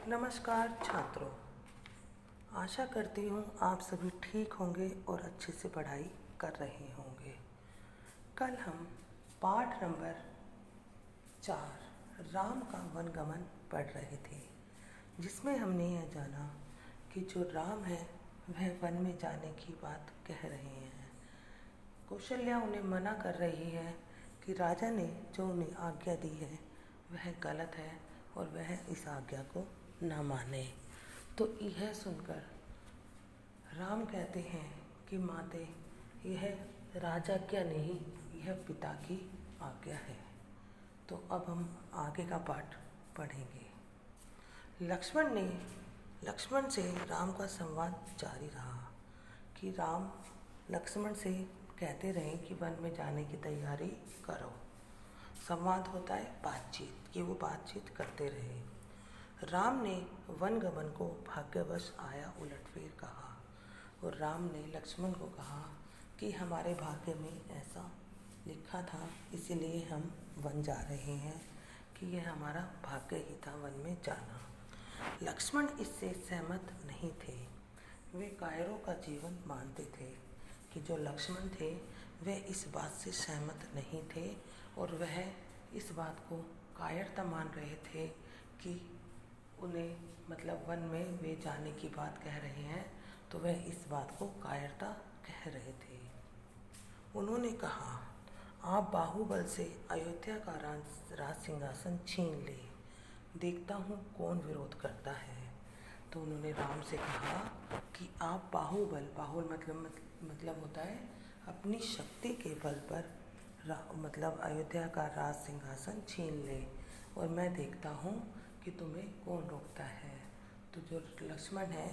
नमस्कार छात्रों, आशा करती हूँ आप सभी ठीक होंगे और अच्छे से पढ़ाई कर रहे होंगे। कल हम पाठ नंबर 4 राम का वनगमन पढ़ रहे थे, जिसमें हमने यह जाना कि जो राम है वह वन में जाने की बात कह रहे हैं। कौशल्या उन्हें मना कर रही है कि राजा ने जो उन्हें आज्ञा दी है वह गलत है और वह इस आज्ञा को ना माने। तो यह सुनकर राम कहते हैं कि माते, यह राजा क्या नहीं, यह पिता की आज्ञा है। तो अब हम आगे का पाठ पढ़ेंगे। लक्ष्मण से राम का संवाद जारी रहा कि राम लक्ष्मण से कहते रहे कि वन में जाने की तैयारी करो। संवाद होता है बातचीत, कि वो बातचीत करते रहे। राम ने वनगमन को भाग्यवश आया उलटफेर कहा और राम ने लक्ष्मण को कहा कि हमारे भाग्य में ऐसा लिखा था, इसीलिए हम वन जा रहे हैं, कि यह हमारा भाग्य ही था वन में जाना। लक्ष्मण इससे सहमत नहीं थे। वे कायरों का जीवन मानते थे कि जो लक्ष्मण थे वे इस बात से सहमत नहीं थे और वह इस बात को कायरता मान रहे थे कि उन्हें वन में वे जाने की बात कह रहे हैं, तो वह इस बात को कायरता कह रहे थे। उन्होंने कहा, आप बाहुबल से अयोध्या का राज सिंहासन छीन ले, देखता हूँ कौन विरोध करता है। तो उन्होंने राम से कहा कि आप बाहुबल मतलब होता है अपनी शक्ति के बल पर अयोध्या का राज सिंहासन छीन ले और मैं देखता हूँ कि तुम्हें कौन रोकता है। तो जो लक्ष्मण है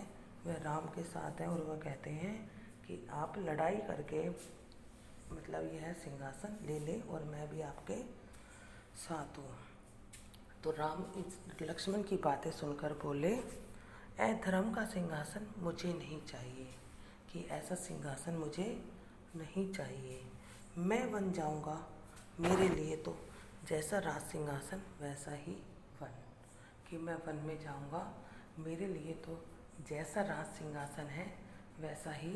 वह राम के साथ है और वह कहते हैं कि आप लड़ाई करके यह सिंहासन ले ले और मैं भी आपके साथ हूँ। तो राम इस लक्ष्मण की बातें सुनकर बोले, ऐ धर्म का सिंहासन मुझे नहीं चाहिए, कि ऐसा सिंहासन मुझे नहीं चाहिए। मैं वन जाऊँगा, मेरे लिए तो जैसा राज सिंहासन वैसा ही वन, कि मैं वन में जाऊँगा, मेरे लिए तो जैसा राज सिंहासन है वैसा ही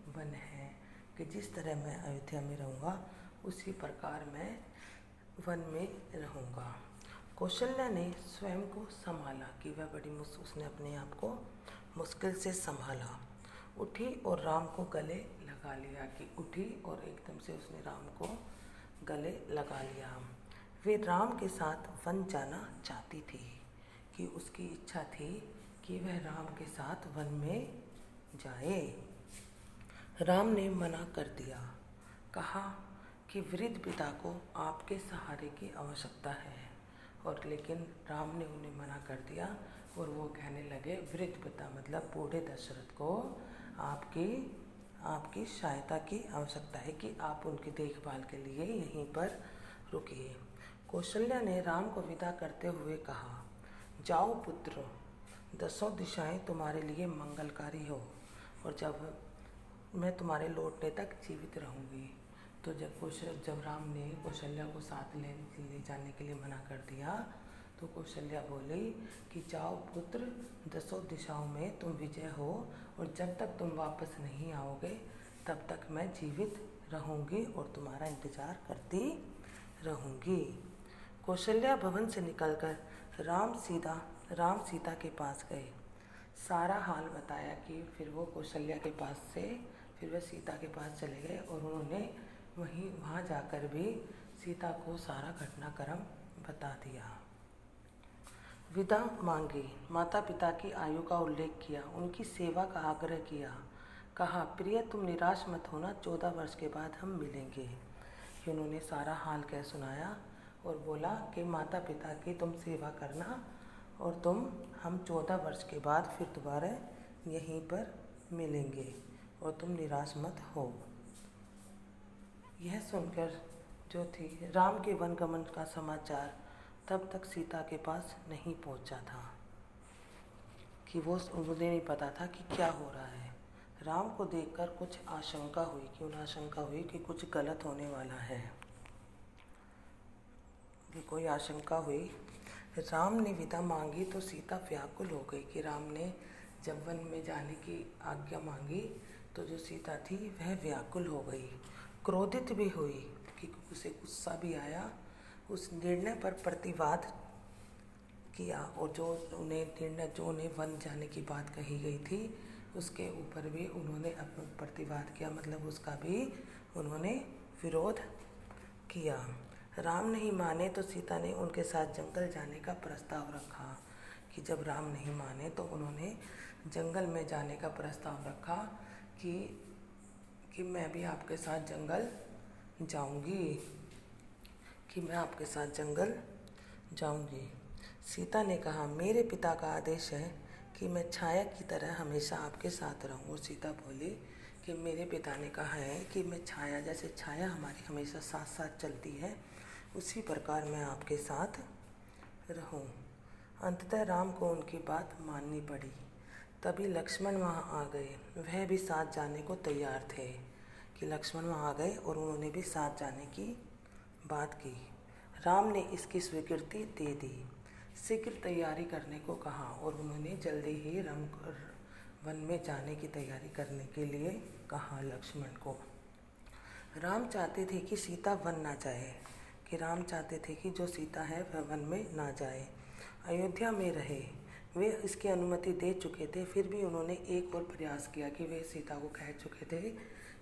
वन है, कि जिस तरह मैं अयोध्या में रहूँगा उसी प्रकार मैं वन में रहूँगा। कौशल्या ने स्वयं को संभाला कि वह उसने अपने आप को मुश्किल से संभाला। उठी और राम को गले लगा लिया, कि उठी और एकदम से उसने राम को गले लगा लिया। वे राम के साथ वन जाना चाहती थी, कि उसकी इच्छा थी कि वह राम के साथ वन में जाए। राम ने मना कर दिया, कहा कि वृद्ध पिता को आपके सहारे की आवश्यकता है, और लेकिन राम ने उन्हें मना कर दिया और वो कहने लगे, वृद्ध पिता बूढ़े दशरथ को आपकी सहायता की आवश्यकता है, कि आप उनकी देखभाल के लिए यहीं पर रुकिए। कौशल्या ने राम को विदा करते हुए कहा, जाओ पुत्र, 10 दिशाएं तुम्हारे लिए मंगलकारी हो और जब मैं तुम्हारे लौटने तक जीवित रहूँगी। तो जब राम ने कौशल्या को साथ ले जाने के लिए मना कर दिया, तो कौशल्या बोली कि जाओ पुत्र, 10 दिशाओं में तुम विजय हो और जब तक तुम वापस नहीं आओगे तब तक मैं जीवित रहूँगी और तुम्हारा इंतज़ार करती रहूँगी। कौशल्या भवन से निकलकर राम सीता के पास गए। सारा हाल बताया कि फिर वो कौशल्या के पास से फिर वह सीता के पास चले गए और उन्होंने वहाँ जाकर भी सीता को सारा घटनाक्रम बता दिया। विदा मांगी, माता पिता की आयु का उल्लेख किया, उनकी सेवा का आग्रह किया। कहा, प्रिय तुम निराश मत होना, 14 वर्ष के बाद हम मिलेंगे। उन्होंने सारा हाल कह सुनाया और बोला कि माता पिता की तुम सेवा करना और हम 14 वर्ष के बाद फिर दोबारा यहीं पर मिलेंगे और तुम निराश मत हो। यह सुनकर जो थी राम के वनगमन का समाचार तब तक सीता के पास नहीं पहुंचा था, कि उन्हें नहीं पता था कि क्या हो रहा है। राम को देखकर कुछ आशंका हुई कि कुछ गलत होने वाला है, कि कोई आशंका हुई राम ने विदा मांगी तो सीता व्याकुल हो गई कि राम ने जब वन में जाने की आज्ञा मांगी तो जो सीता थी वह व्याकुल हो गई, क्रोधित भी हुई कि उसे गुस्सा भी आया। उस निर्णय पर प्रतिवाद किया और जो उन्हें वन जाने की बात कही गई थी उसके ऊपर भी उन्होंने अपना प्रतिवाद किया, मतलब उसका भी उन्होंने विरोध किया। राम नहीं माने तो सीता ने उनके साथ जंगल जाने का प्रस्ताव रखा कि जब राम नहीं माने तो उन्होंने जंगल में जाने का प्रस्ताव रखा कि मैं भी आपके साथ जंगल जाऊंगी, कि मैं आपके साथ जंगल जाऊंगी। सीता ने कहा, मेरे पिता का आदेश है कि मैं छाया की तरह हमेशा आपके साथ रहूं। और सीता बोली कि मेरे पिता ने कहा है कि मैं छाया, जैसे छाया हमारी हमेशा साथ साथ चलती है, उसी प्रकार मैं आपके साथ रहूं। अंततः राम को उनकी बात माननी पड़ी। तभी लक्ष्मण वहाँ आ गए, वह भी साथ जाने को तैयार थे कि लक्ष्मण वहाँ आ गए और उन्होंने भी साथ जाने की बात की। राम ने इसकी स्वीकृति दे दी, शीघ्र तैयारी करने को कहा और उन्होंने जल्दी ही वन में जाने की तैयारी करने के लिए कहा लक्ष्मण को। राम चाहते थे कि सीता वन ना जाए, कि राम चाहते थे कि जो सीता है वह वन में ना जाए, अयोध्या में रहे। वे इसकी अनुमति दे चुके थे, फिर भी उन्होंने एक और प्रयास किया कि वे सीता को कह चुके थे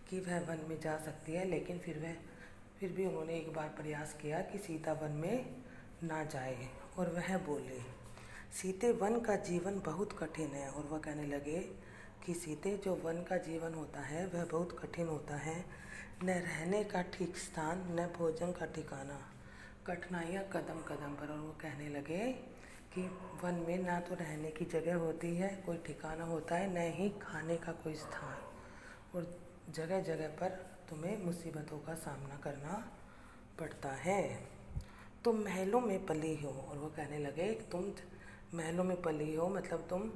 कि वह वन में जा सकती है, लेकिन फिर भी उन्होंने एक बार प्रयास किया कि सीता वन में ना जाए। और वह बोले, सीते वन का जीवन बहुत कठिन है। और वह कहने लगे कि सीते, जो वन का जीवन होता है वह बहुत कठिन होता है, न रहने का ठीक स्थान, न भोजन का ठिकाना, कठिनाइयाँ कदम कदम पर। और वो कहने लगे कि वन में ना तो रहने की जगह होती है, कोई ठिकाना होता है, न ही खाने का कोई स्थान, और जगह जगह पर तुम्हें मुसीबतों का सामना करना पड़ता है। तुम महलों में पली हो। और वो कहने लगे, तुम महलों में पली हो, मतलब तुम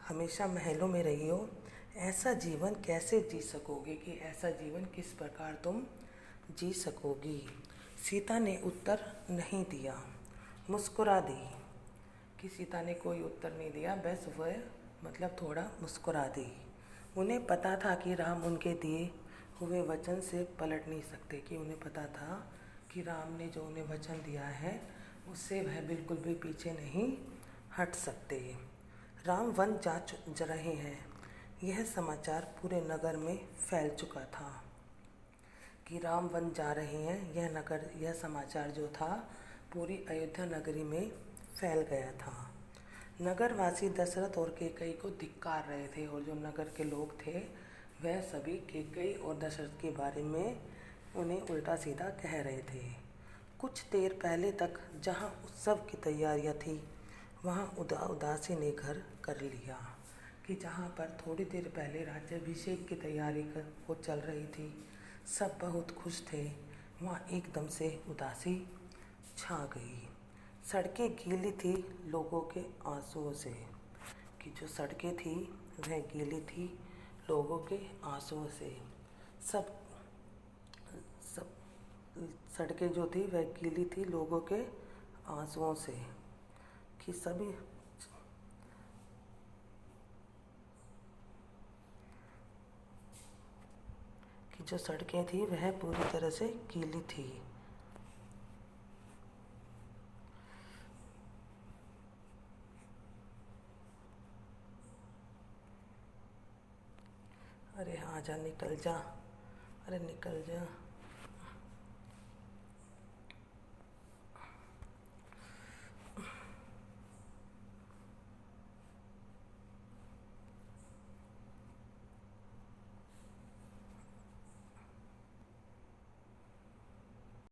हमेशा महलों में रही हो, ऐसा जीवन कैसे जी सकोगे, कि ऐसा जीवन किस प्रकार तुम जी सकोगी। सीता ने उत्तर नहीं दिया, मुस्कुरा दी, कि सीता ने कोई उत्तर नहीं दिया, बस वह मतलब थोड़ा मुस्कुरा दी। उन्हें पता था कि राम उनके दिए हुए वचन से पलट नहीं सकते, कि उन्हें पता था कि राम ने जो उन्हें वचन दिया है उससे वह बिल्कुल भी पीछे नहीं हट सकते। राम वन जा रहे हैं, यह समाचार पूरे नगर में फैल चुका था कि राम वन जा रहे हैं। यह समाचार जो था पूरी अयोध्या नगरी में फैल गया था। नगरवासी दशरथ और कैकेयी को धिक्कार रहे थे, और जो नगर के लोग थे वह सभी कैकेयी और दशरथ के बारे में उन्हें उल्टा सीधा कह रहे थे। कुछ देर पहले तक जहाँ उत्सव की तैयारियाँ थी वहाँ उदासी ने घर कर लिया, कि जहाँ पर थोड़ी देर पहले राज्याभिषेक की तैयारी वो चल रही थी, सब बहुत खुश थे, वहाँ एकदम से उदासी छा गई। सड़कें गीली थी लोगों के आंसुओं से, कि जो सड़कें थी वह गीली थी लोगों के आंसुओं से। सब सड़कें जो थी वह गीली थी लोगों के आंसुओं से, कि सभी कि जो सड़कें थी वह पूरी तरह से गीली थी। अरे हाँ, जा निकल जा, अरे निकल जा।